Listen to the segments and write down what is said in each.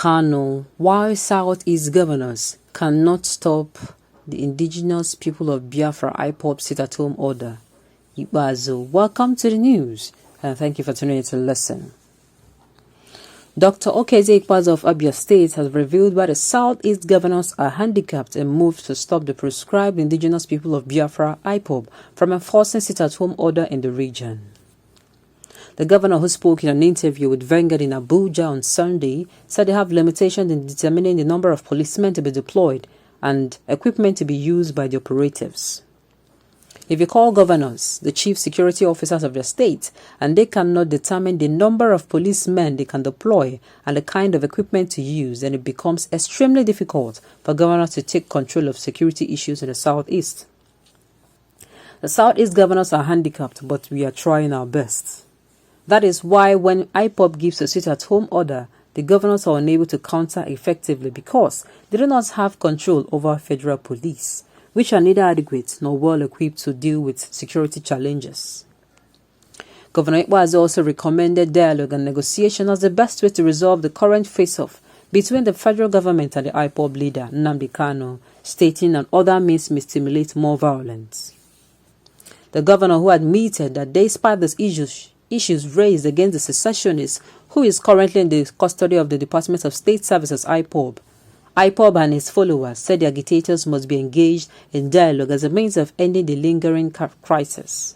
Kano, why Southeast governors cannot stop the indigenous people of Biafra Ipob sit-at-home order. Ibazo, welcome to the news, and thank you for tuning in to listen. Dr. Okeze Ipazo of Abia State has revealed why the Southeast governors are handicapped and moved to stop the proscribed indigenous people of Biafra Ipob from enforcing sit-at-home order in the region. The governor, who spoke in an interview with Vanguard in Abuja on Sunday, said they have limitations in determining the number of policemen to be deployed and equipment to be used by the operatives. If you call governors the chief security officers of the state and they cannot determine the number of policemen they can deploy and the kind of equipment to use, then it becomes extremely difficult for governors to take control of security issues in the southeast. The southeast governors are handicapped, but we are trying our best. That is why when Ipob gives a sit-at-home order, the governors are unable to counter effectively because they do not have control over federal police, which are neither adequate nor well equipped to deal with security challenges. Governor Ipob has also recommended dialogue and negotiation as the best way to resolve the current face-off between the federal government and the Ipob leader, Nnamdi Kanu, stating that other means may stimulate more violence. The governor, who admitted that despite these issues raised against the secessionist, who is currently in the custody of the Department of State Services, Ipob and his followers said the agitators must be engaged in dialogue as a means of ending the lingering crisis.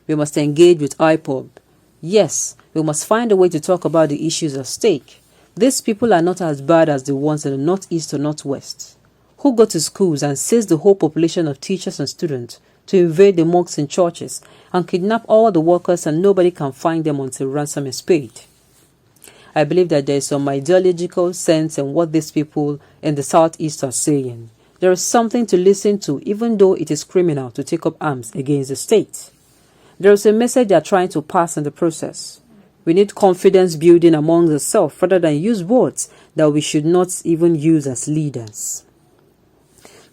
We must engage with Ipob. Yes, we must find a way to talk about the issues at stake. These people are not as bad as the ones in the northeast or northwest, who go to schools and seize the whole population of teachers and students, to invade the mosques and churches and kidnap all the workers, and nobody can find them until ransom is paid. I believe that there is some ideological sense in what these people in the southeast are saying. There is something to listen to, even though it is criminal to take up arms against the state. There is a message they are trying to pass in the process. We need confidence building among ourselves rather than use words that we should not even use as leaders.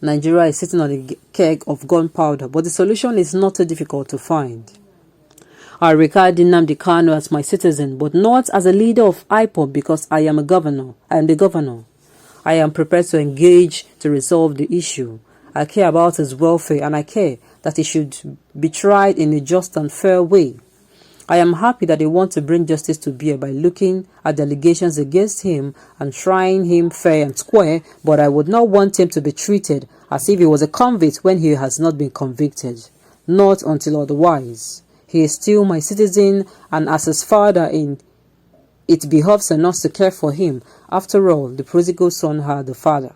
Nigeria is sitting on a keg of gunpowder, but the solution is not too difficult to find. I regard Nnamdi Kanu as my citizen, but not as a leader of Ipob because I am the governor. I am prepared to engage to resolve the issue. I care about his welfare, and I care that he should be tried in a just and fair way. I am happy that they want to bring justice to bear by looking at the allegations against him and trying him fair and square, but I would not want him to be treated as if he was a convict when he has not been convicted. Not until otherwise. He is still my citizen, and as his father, it behoves on us to care for him. After all, the prodigal son had a father.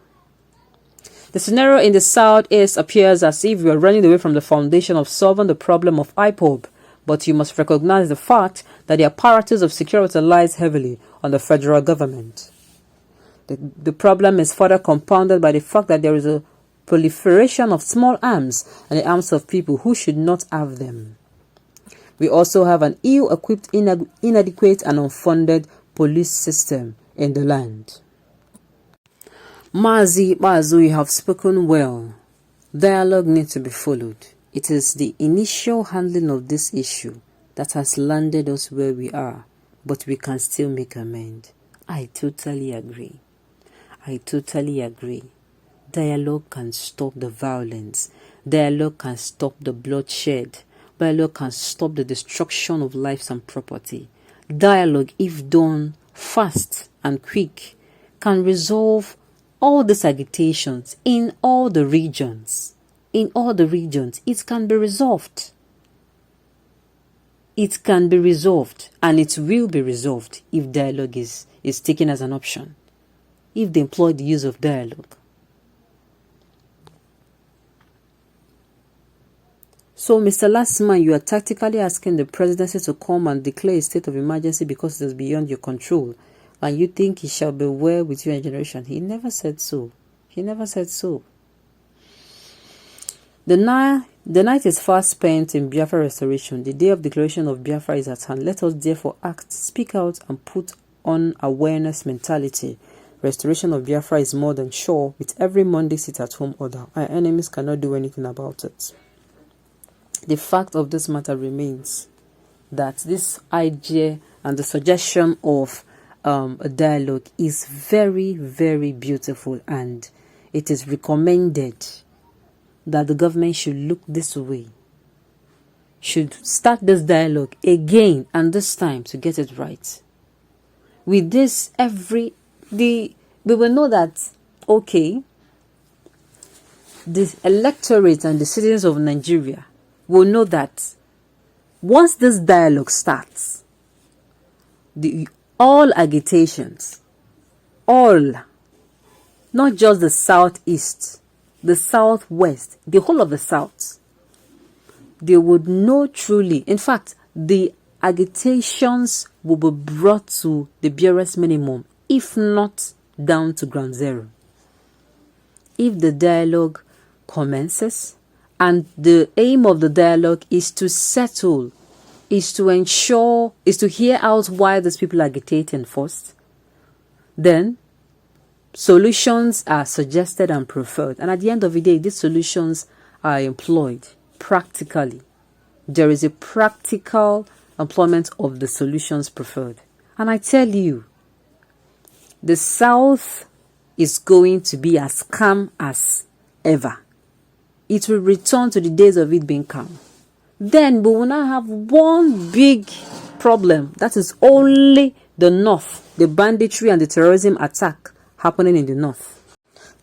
The scenario in the southeast appears as if we are running away from the foundation of solving the problem of Ipob. But you must recognize the fact that the apparatus of security lies heavily on the federal government. The problem is further compounded by the fact that there is a proliferation of small arms and the arms of people who should not have them. We also have an ill-equipped, inadequate and unfunded police system in the land. Mazi, you have spoken well. Dialogue needs to be followed. It is the initial handling of this issue that has landed us where we are, but we can still make amends. I totally agree. Dialogue can stop the violence. Dialogue can stop the bloodshed. Dialogue can stop the destruction of lives and property. Dialogue, if done fast and quick, can resolve all these agitations in all the regions. In all the regions, it can be resolved. It can be resolved, and it will be resolved if dialogue is taken as an option, if they employ the use of dialogue. So, Mr. Lastman, you are tactically asking the presidency to come and declare a state of emergency because it is beyond your control, and you think it shall be well with your generation. He never said so. The night is fast spent in Biafra restoration. The day of declaration of Biafra is at hand. Let us therefore act, speak out, and put on awareness mentality. Restoration of Biafra is more than sure with every Monday sit-at-home order. Our enemies cannot do anything about it. The fact of this matter remains that this idea and the suggestion of a dialogue is very, very beautiful, and it is recommended that the government should look this way, should start this dialogue again, and this time to get it right. With this, we will know that, okay, the electorate and the citizens of Nigeria will know that once this dialogue starts, all agitations, not just the southeast, the southwest, the whole of the south, they would know truly. In fact, the agitations will be brought to the barest minimum, if not down to ground zero. If the dialogue commences, and the aim of the dialogue is to settle, is to ensure, is to hear out why these people are agitating first, then solutions are suggested and preferred. And at the end of the day, these solutions are employed practically. There is a practical employment of the solutions preferred. And I tell you, the South is going to be as calm as ever. It will return to the days of it being calm. Then we will not have one big problem. That is only the North, the banditry and the terrorism attack happening in the North.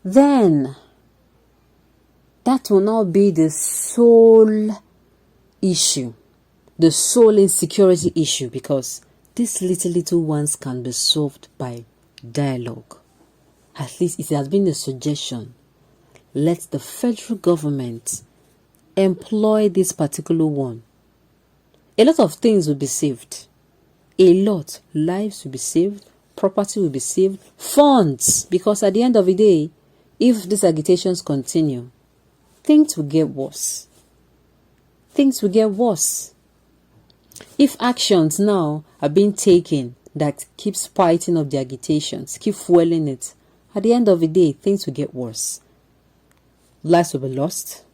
Then that will now be the sole issue, the sole insecurity issue, because these little ones can be solved by dialogue. At least it has been a suggestion. Let the federal government employ this particular one. A lot of things will be saved. A lot. Lives will be saved. Property will be saved. Funds. Because at the end of the day, if these agitations continue, things will get worse. Things will get worse. If actions now are being taken that keep spiking up the agitations, keep fueling it, at the end of the day, things will get worse. Lives will be lost.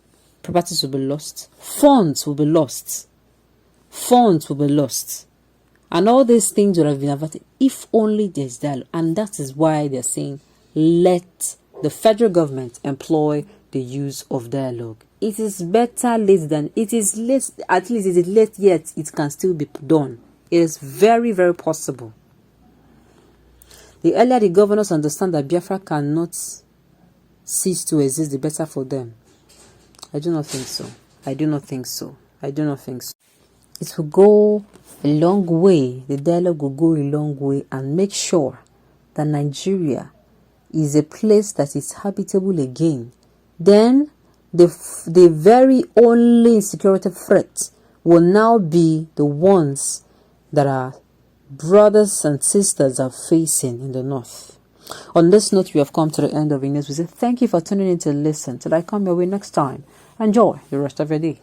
Properties will be lost. Funds will be lost. Funds will be lost. And all these things would have been averted if only there's dialogue. And that is why they're saying, let the federal government employ the use of dialogue. It is better late than it is late. At least it is late, yet it can still be done. It is very, very possible. The earlier the governors understand that Biafra cannot cease to exist, the better for them. I do not think so. I do not think so. I do not think so. It will go a long way. The dialogue will go a long way and make sure that Nigeria is a place that is habitable again. Then the very only security threat will now be the ones that our brothers and sisters are facing in the North. On this note, we have come to the end of the news. We say thank you for tuning in to listen. Till I come your way next time. Enjoy the rest of your day.